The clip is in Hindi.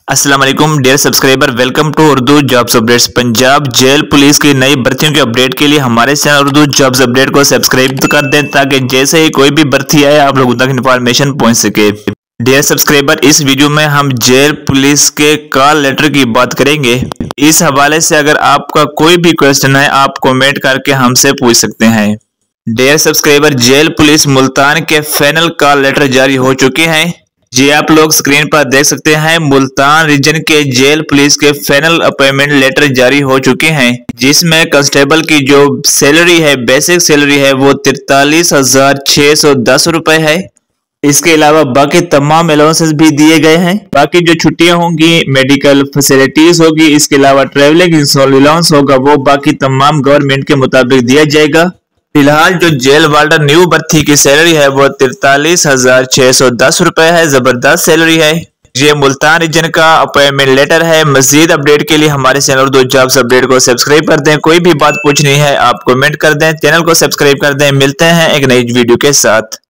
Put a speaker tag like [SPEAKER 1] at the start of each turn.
[SPEAKER 1] अस्सलाम वालेकुम dear subscriber, welcome to Urdu jobs updates. Punjab jail police की नई भर्तियों के अपडेट के लिए हमारे चैनल उर्दू जॉब्स अपडेट को सब्सक्राइब कर दें ताकि जैसे ही कोई भी भर्ती आए आप लोगों तक इन्फॉर्मेशन पहुंच सके। डियर सब्सक्राइबर, इस वीडियो में हम जेल पुलिस के कॉल लेटर की बात करेंगे। इस हवाले से अगर आपका कोई भी क्वेश्चन है आप कमेंट करके हमसे पूछ सकते हैं। Dear subscriber, jail police Multan के फाइनल कॉल लेटर जारी हो चुके हैं। जी आप लोग स्क्रीन पर देख सकते हैं, मुल्तान रीजन के जेल पुलिस के फाइनल अपॉइंटमेंट लेटर जारी हो चुके हैं, जिसमें कांस्टेबल की जो सैलरी है, बेसिक सैलरी है, वो 43,610 रुपए है। इसके अलावा बाकी तमाम अलाउंसेस भी दिए गए हैं। बाकी जो छुट्टियां होंगी, मेडिकल फैसिलिटीज होगी, इसके अलावा ट्रेवलिंग अलाउंस होगा, वो बाकी तमाम गवर्नमेंट के मुताबिक दिया जाएगा। फिलहाल जो जेल वार्डन न्यू भर्ती की सैलरी है वो 43,610 रुपए है। जबरदस्त सैलरी है। ये मुल्तान रीजन का अपॉइंटमेंट लेटर है। मजीद अपडेट के लिए हमारे चैनल उर्दू जॉब्स अपडेट को सब्सक्राइब कर दें। कोई भी बात पूछनी है आप कमेंट कर दें, चैनल को सब्सक्राइब कर दें। मिलते हैं एक नई वीडियो के साथ।